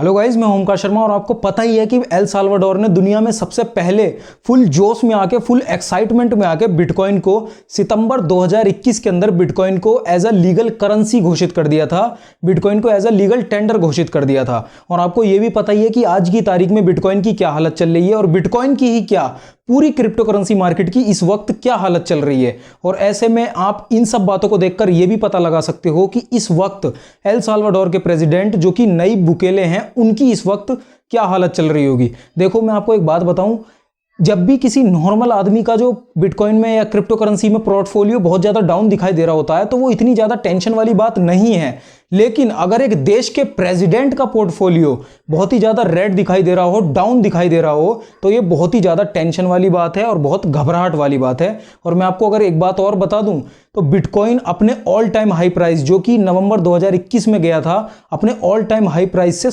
Hello guys, मैं ओमकार शर्मा और आपको पता ही है कि एल साल्वाडोर ने दुनिया में सबसे पहले फुल जोश में आके, फुल एक्साइटमेंट में आके बिटकॉइन को सितंबर 2021 के अंदर बिटकॉइन को एज अ लीगल करेंसी घोषित कर दिया था। बिटकॉइन को एज अ लीगल टेंडर घोषित कर दिया था। और आपको यह भी पता ही है कि आज की तारीख में बिटकॉइन की क्या हालत चल रही है और बिटकॉइन की ही क्या पूरी क्रिप्टो करेंसी मार्केट की इस वक्त क्या हालत चल रही है। और ऐसे में आप इन सब बातों को देखकर यह भी पता लगा सकते हो कि इस वक्त एल साल्वाडोर के प्रेसिडेंट जो कि नईब बुकेले हैं, उनकी इस वक्त क्या हालत चल रही होगी। देखो, मैं आपको एक बात बताऊं, जब भी किसी नॉर्मल आदमी का जो बिटकॉइन में या क्रिप्टो करेंसी में पोर्टफोलियो बहुत ज्यादा डाउन दिखाई दे रहा होता है तो वो इतनी ज्यादा टेंशन वाली बात नहीं है। लेकिन अगर एक देश के प्रेसिडेंट का पोर्टफोलियो बहुत ही ज्यादा रेड दिखाई दे रहा हो, डाउन दिखाई दे रहा हो, तो ये बहुत ही ज्यादा टेंशन वाली बात है और बहुत घबराहट वाली बात है। और मैं आपको अगर एक बात और बता दूं तो बिटकॉइन अपने ऑल टाइम हाई प्राइस जो कि नवंबर 2021 में गया था, अपने ऑल टाइम हाई प्राइस से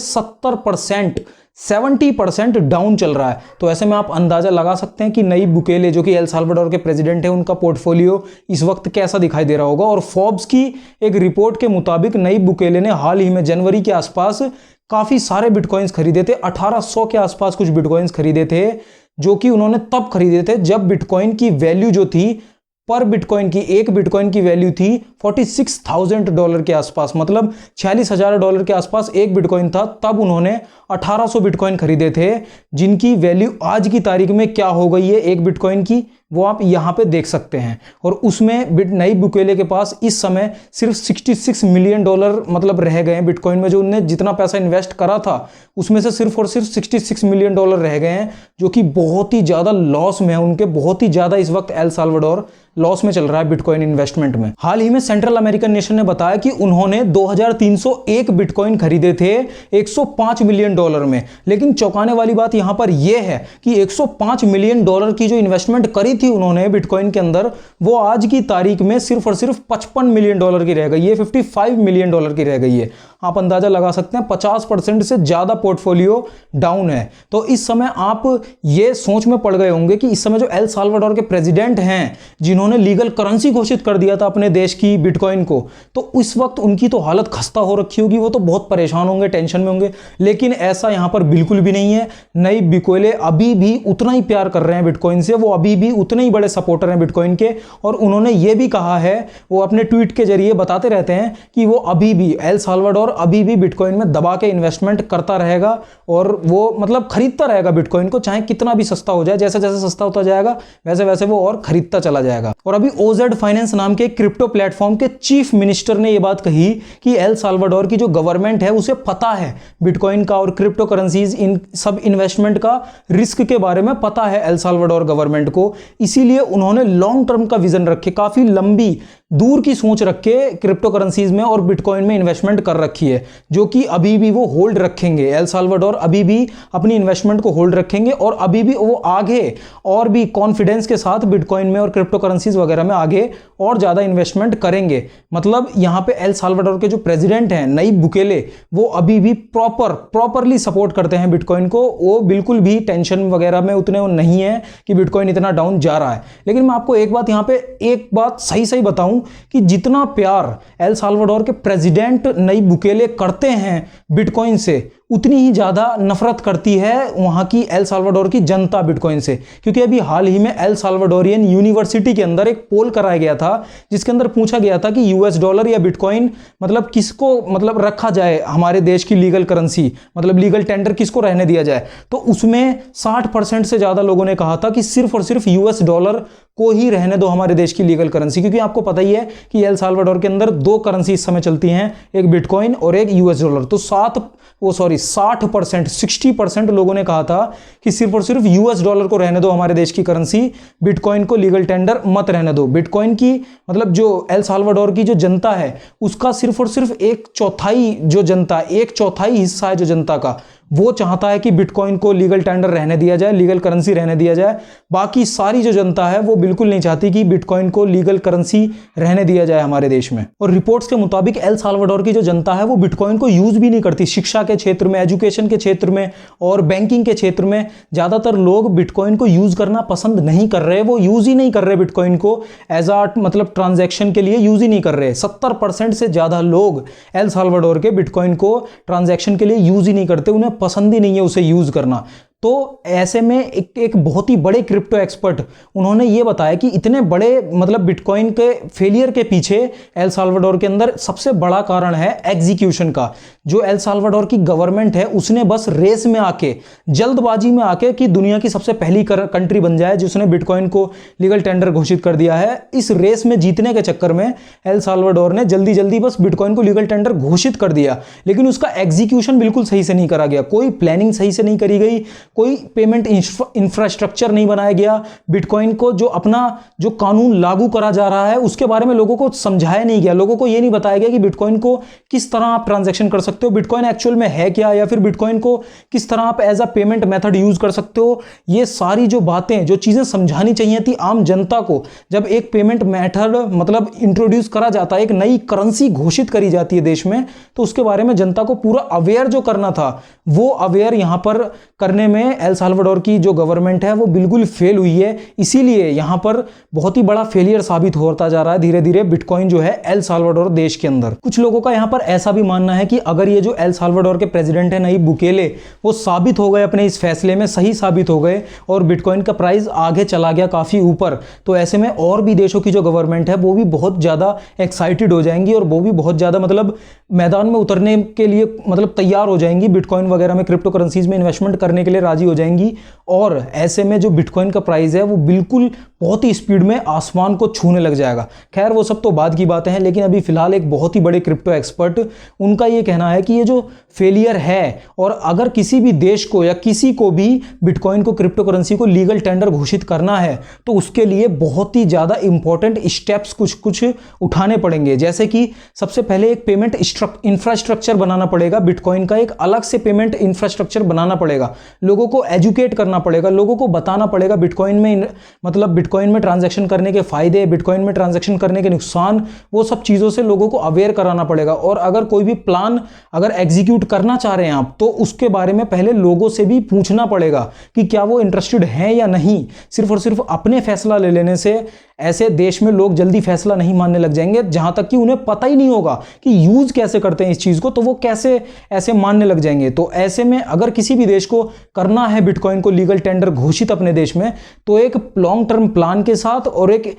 70% डाउन चल रहा है। तो ऐसे में आप अंदाजा लगा सकते हैं कि नईब बुकेले जो कि एल साल्वाडोर के प्रेसिडेंट है, उनका पोर्टफोलियो इस वक्त कैसा दिखाई दे रहा होगा। और फोर्ब्स की एक रिपोर्ट के मुताबिक नईब बुकेले ने हाल ही में जनवरी के आसपास काफी सारे बिटकॉइंस खरीदे थे। 1800 के आसपास कुछ बिटकॉइंस खरीदे थे, जो कि उन्होंने तब खरीदे थे जब बिटकॉइन की वैल्यू जो थी, पर बिटकॉइन की, एक बिटकॉइन की वैल्यू थी $46,000 के आसपास, मतलब $46,000 के आसपास एक बिटकॉइन था। तब उन्होंने 1800 बिटकॉइन खरीदे थे, जिनकी वैल्यू आज की तारीख में क्या हो गई है एक बिटकॉइन की, वो आप यहां पे देख सकते हैं। और उसमें नईब बुकेले के पास इस समय सिर्फ $66 मिलियन मतलब रह गए हैं बिटकॉइन में। जो उन्होंने जितना पैसा इन्वेस्ट करा था उसमें से सिर्फ और सिर्फ $66 मिलियन रह गए हैं, जो कि बहुत ही ज्यादा लॉस में है उनके। बहुत ही ज्यादा इस वक्त एल साल्वाडोर लॉस में चल रहा है बिटकॉइन इन्वेस्टमेंट में। हाल ही में सेंट्रल अमेरिकन नेशन ने बताया कि उन्होंने 2301 बिटकॉइन खरीदे थे $105 मिलियन में। लेकिन चौंकाने वाली बात यहां पर यह है कि $105 मिलियन की जो इन्वेस्टमेंट करी थी उन्होंने बिटकॉइन के अंदर, वो आज की तारीख में सिर्फ और सिर्फ $55 मिलियन की रह गई है, $55 मिलियन की रह गई है। आप अंदाजा लगा सकते हैं 50% से ज्यादा पोर्टफोलियो डाउन है। तो इस समय आप ये सोच में पड़ गए होंगे कि इस समय जो एल साल्वाडोर के प्रेसिडेंट हैं, जिन्होंने लीगल करेंसी घोषित कर दिया था अपने देश की बिटकॉइन को, तो इस वक्त उनकी तो हालत खस्ता हो रखी होगी, वो तो बहुत परेशान होंगे, टेंशन में होंगे। लेकिन ऐसा यहां पर बिल्कुल भी नहीं है। नईब बुकेले अभी भी उतना ही प्यार कर रहे हैं बिटकॉइन से, वो अभी भी उतने ही बड़े सपोर्टर हैं बिटकॉइन के। और उन्होंने ये भी कहा है, वो अपने ट्वीट के जरिए बताते रहते हैं कि वो अभी भी, एल साल्वाडोर अभी भी बिटकॉइन में दबा के इन्वेस्टमेंट करता रहेगा और वो मतलब खरीदता रहेगा बिटकॉइन को, चाहे कितना भी सस्ता हो जाए। जैसे जैसे सस्ता होता जाएगा वैसे वैसे वो और खरीदता चला जाएगा। और अभी ओजेड फाइनेंस नाम के क्रिप्टो प्लेटफॉर्म के चीफ मिनिस्टर ने यह बात कही कि एल साल्वाडोर की जो गवर्नमेंट है उसे पता है बिटकॉइन का और क्रिप्टो करेंसीज, इन सब इन्वेस्टमेंट का रिस्क के बारे में पता है एल साल्वाडोर गवर्नमेंट को। इसीलिए उन्होंने लॉन्ग टर्म का विजन रखे, काफी लंबी दूर की सोच रख के क्रिप्टो करेंसीज में और बिटकॉइन में इन्वेस्टमेंट कर रखी है, जो कि अभी भी वो होल्ड रखेंगे। एल साल्वाडोर अभी भी अपनी इन्वेस्टमेंट को होल्ड रखेंगे और अभी भी वो आगे और भी कॉन्फिडेंस के साथ बिटकॉइन में और क्रिप्टो करेंसीज वगैरह में आगे और ज्यादा इन्वेस्टमेंट करेंगे। मतलब यहां पे एल साल्वाडोर के जो प्रेसिडेंट हैं नईब बुकेले, वो अभी भी प्रॉपरली सपोर्ट करते हैं बिटकॉइन को। वो बिल्कुल भी टेंशन वगैरह में उतने वो नहीं है कि बिटकॉइन इतना डाउन जा रहा है। लेकिन मैं आपको एक बात यहां पे एक बात सही बताऊं कि जितना प्यार एल साल्वाडोर के प्रेसिडेंट नईब बुकेले करते हैं बिटकॉइन से, उतनी ही ज्यादा नफरत करती है वहां की एल साल्वाडोर की जनता बिटकॉइन से। क्योंकि अभी हाल ही में एल साल्वाडोरियन यूनिवर्सिटी के अंदर एक पोल कराया गया था, जिसके अंदर पूछा गया था कि यूएस डॉलर या बिटकॉइन मतलब किसको मतलब रखा जाए, हमारे देश की लीगल करेंसी, मतलब लीगल टेंडर किसको रहने दिया जाए। तो उसमें 60% से ज्यादा लोगों ने कहा था कि सिर्फ और सिर्फ यूएस डॉलर को ही रहने दो हमारे देश की लीगल करेंसी। क्योंकि आपको पता ही है कि एल साल्वाडोर के अंदर दो करेंसी इस समय चलती हैं, एक बिटकॉइन और एक यूएस डॉलर। तो 60% लोगों ने कहा था कि सिर्फ और सिर्फ यूएस डॉलर को रहने दो हमारे देश की करेंसी, बिटकॉइन को लीगल टेंडर मत रहने दो। बिटकॉइन की मतलब जो एल साल्वाडोर की जो जनता है, उसका सिर्फ और सिर्फ एक चौथाई हिस्सा है जो जनता का, वो चाहता है कि बिटकॉइन को लीगल टेंडर रहने दिया जाए, लीगल करेंसी रहने दिया जाए। बाकी सारी जो जनता है वो बिल्कुल नहीं चाहती कि बिटकॉइन को लीगल करेंसी रहने दिया जाए हमारे देश में। और रिपोर्ट्स के मुताबिक एल साल्वाडोर की जो जनता है वो बिटकॉइन को यूज भी नहीं करती। शिक्षा के क्षेत्र में, एजुकेशन के क्षेत्र में और बैंकिंग के क्षेत्र में ज्यादातर लोग बिटकॉइन को यूज करना पसंद नहीं कर रहे। वो यूज ही नहीं कर रहे बिटकॉइन को एज आ मतलब ट्रांजैक्शन के लिए यूज ही नहीं कर रहे। 70% से ज्यादा लोग एल साल्वाडोर के बिटकॉइन को ट्रांजैक्शन के लिए यूज ही नहीं करते, उन्हें पसंद ही नहीं है उसे यूज करना। तो ऐसे में एक बहुत ही बड़े क्रिप्टो एक्सपर्ट उन्होंने ये बताया कि इतने बड़े मतलब बिटकॉइन के फेलियर के पीछे एल साल्वाडोर के अंदर सबसे बड़ा कारण है एग्जीक्यूशन का। जो एल साल्वाडोर की गवर्नमेंट है उसने बस रेस में आके, जल्दबाजी में आके कि दुनिया की सबसे पहली कंट्री बन जाए जिसने बिटकॉइन को लीगल टेंडर घोषित कर दिया है, इस रेस में जीतने के चक्कर में एल साल्वाडोर ने जल्दी जल्दी बस बिटकॉइन को लीगल टेंडर घोषित कर दिया, लेकिन उसका एग्जीक्यूशन बिल्कुल सही से नहीं करा गया। कोई प्लानिंग सही से नहीं करी गई, कोई पेमेंट इंफ्रास्ट्रक्चर नहीं बनाया गया। बिटकॉइन को जो अपना जो कानून लागू करा जा रहा है उसके बारे में लोगों को समझाया नहीं गया। लोगों को यह नहीं बताया गया कि बिटकॉइन को किस तरह आप ट्रांजैक्शन कर सकते हो, बिटकॉइन एक्चुअल में है क्या, या फिर बिटकॉइन को किस तरह आप as a payment method use कर सकते हो। ये सारी जो बातें, जो चीजें समझानी चाहिए थी आम जनता को, जब एक पेमेंट मेथड मतलब इंट्रोड्यूस करा जाता है, एक नई करेंसी घोषित करी जाती है देश में, तो उसके बारे में जनता को पूरा अवेयर जो करना था वो अवेयर यहां पर करने में एल साल्वाडोर की जो गवर्नमेंट है वो बिल्कुल फेल हुई है। इसीलिए यहां पर बहुत ही बड़ा फेलियर साबित होता जा रहा है धीरे धीरे बिटकॉइन जो है एल साल्वाडोर देश के अंदर। कुछ लोगों का यहां पर ऐसा भी मानना है कि अगर ये जो एल साल्वाडोर के प्रेसिडेंट है नईब बुकेले, वो साबित हो गए अपने इस फैसले में, सही साबित हो गए और बिटकॉइन का प्राइस आगे चला गया काफी ऊपर, तो ऐसे में और भी देशों की जो गवर्नमेंट है वो भी बहुत ज्यादा एक्साइटेड हो जाएंगी और वो भी बहुत ज्यादा मतलब मैदान में उतरने के लिए मतलब तैयार हो जाएंगी, बिटकॉइन वगैरह में, क्रिप्टो करेंसीज में इन्वेस्टमेंट करने के लिए राजी हो जाएंगी। और ऐसे में जो बिटकॉइन का प्राइस है वो बिल्कुल बहुत ही स्पीड में आसमान को छूने लग जाएगा। खैर वो सब तो बाद की बातें हैं, लेकिन अभी फिलहाल एक बहुत ही बड़े क्रिप्टो एक्सपर्ट, उनका ये कहना है कि ये जो फेलियर है, और अगर किसी भी देश को या किसी को भी बिटकॉइन को, क्रिप्टो करेंसी को लीगल टेंडर घोषित करना है तो उसके लिए बहुत ही ज्यादा इंपॉर्टेंट स्टेप्स कुछ उठाने पड़ेंगे। जैसे कि सबसे पहले एक पेमेंट इंफ्रास्ट्रक्चर बनाना पड़ेगा, बिटकॉइन का एक अलग से पेमेंट इंफ्रास्ट्रक्चर बनाना पड़ेगा, लोगों को एजुकेट करना पड़ेगा, लोगों को बताना पड़ेगा बिटकॉइन में मतलब बिटकॉइन में ट्रांजैक्शन करने के फायदे, बिटकॉइन में ट्रांजैक्शन करने के नुकसान, वो सब चीजों से लोगों को अवेयर कराना पड़ेगा। और अगर कोई भी प्लान अगर एग्जीक्यूट करना चाह रहे हैं आप, तो उसके बारे में पहले लोगों से भी पूछना पड़ेगा कि क्या वो इंटरेस्टेड हैं या नहीं। सिर्फ और सिर्फ अपने फैसला ले लेने से ऐसे देश में लोग जल्दी फैसला नहीं मानने लग जाएंगे, जहां तक कि उन्हें पता ही नहीं होगा कि यूज कैसे करते हैं इस चीज को, तो वो कैसे ऐसे मानने लग जाएंगे। तो ऐसे में अगर किसी भी देश को करना है बिटकॉइन को लीगल टेंडर घोषित अपने देश में, तो एक लॉन्ग टर्म प्लान के साथ और एक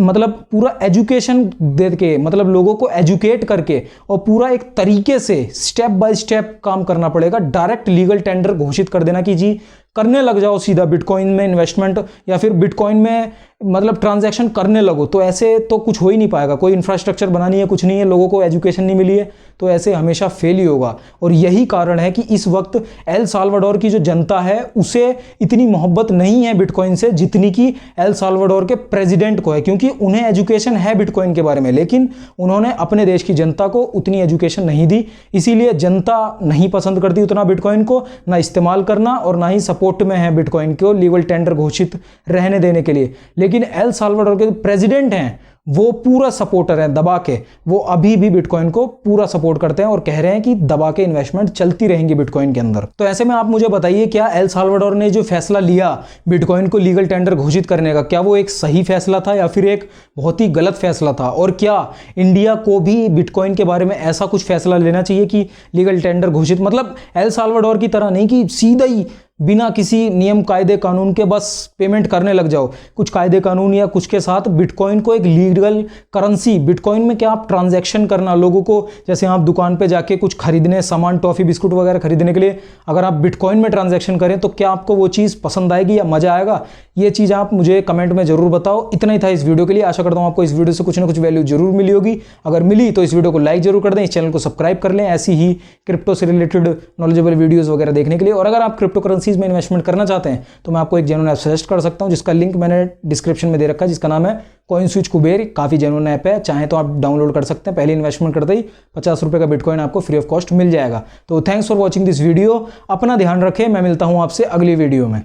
मतलब पूरा एजुकेशन दे के, मतलब लोगों को एजुकेट करके और पूरा एक तरीके से स्टेप बाय स्टेप काम करना पड़ेगा। डायरेक्ट लीगल टेंडर घोषित कर देना कि जी करने लग जाओ सीधा बिटकॉइन में इन्वेस्टमेंट या फिर बिटकॉइन में मतलब ट्रांजैक्शन करने लगो, तो ऐसे तो कुछ हो ही नहीं पाएगा। कोई इंफ्रास्ट्रक्चर बनानी है, कुछ नहीं है, लोगों को एजुकेशन नहीं मिली है, तो ऐसे हमेशा फेल ही होगा। और यही कारण है कि इस वक्त एल साल्वाडोर की जो जनता है उसे इतनी मोहब्बत नहीं है बिटकॉइन से जितनी कि एल साल्वाडोर के प्रेसिडेंट को है, क्योंकि उन्हें एजुकेशन है बिटकॉइन के बारे में, लेकिन उन्होंने अपने देश की जनता को उतनी एजुकेशन नहीं दी। इसीलिए जनता नहीं पसंद करती उतना बिटकॉइन को, ना इस्तेमाल करना और ना ही सपोर्ट में है बिटकॉइन को लीगल टेंडर घोषित रहने देने के लिए। लेकिन एल साल्वाडोर के प्रेसिडेंट हैं वो पूरा सपोर्टर है दबा के, वो अभी भी बिटकॉइन को पूरा सपोर्ट करते हैं और कह रहे हैं कि दबा के इन्वेस्टमेंट चलती रहेंगी बिटकॉइन के अंदर। तो ऐसे में आप मुझे बताइए, क्या एल साल्वाडोर ने जो फैसला लिया बिटकॉइन को लीगल टेंडर घोषित करने का, क्या वो एक सही फैसला था या फिर एक बहुत ही गलत फैसला था? और क्या इंडिया को भी बिटकॉइन के बारे में ऐसा कुछ फैसला लेना चाहिए कि लीगल टेंडर घोषित, मतलब एल साल्वाडोर की तरह नहीं कि सीधा ही बिना किसी नियम कायदे कानून के बस पेमेंट करने लग जाओ, कुछ कायदे कानून या कुछ के साथ बिटकॉइन को एक लीगल करेंसी, बिटकॉइन में क्या आप ट्रांजैक्शन करना, लोगों को जैसे आप दुकान पे जाके कुछ खरीदने, सामान, टॉफी, बिस्कुट वगैरह खरीदने के लिए अगर आप बिटकॉइन में ट्रांजैक्शन करें तो क्या आपको वो चीज़ पसंद आएगी या मजा आएगा? ये चीज़ आप मुझे कमेंट में जरूर बताओ। इतना ही था इस वीडियो के लिए। आशा करता हूँ आपको इस वीडियो से कुछ ना कुछ वैल्यू जरूर मिली होगी। अगर मिली तो इस वीडियो को लाइक जरूर कर दें, इस चैनल को सब्सक्राइब कर लें ऐसी ही क्रिप्टो से रिलेटेड नॉलेजेबल वीडियोस वगैरह देखने के लिए। और अगर आप क्रिप्टो करेंसीज में इन्वेस्टमेंट करना चाहते हैं तो मैं आपको एक जेन्युइन ऐप सजेस्ट कर सकता हूँ, जिसका लिंक मैंने डिस्क्रिप्शन में दे रखा है, जिसका नाम है कॉइनस्विच कुबेर। काफ़ी जेन्युइन ऐप है, चाहे तो आप डाउनलोड कर सकते हैं। पहले इन्वेस्टमेंट करते ही 50 रुपये का बिटकॉइन आपको फ्री ऑफ कॉस्ट मिल जाएगा। तो thanks for watching this video. अपना ध्यान रखें, मैं मिलता हूँ आपसे अगली वीडियो में।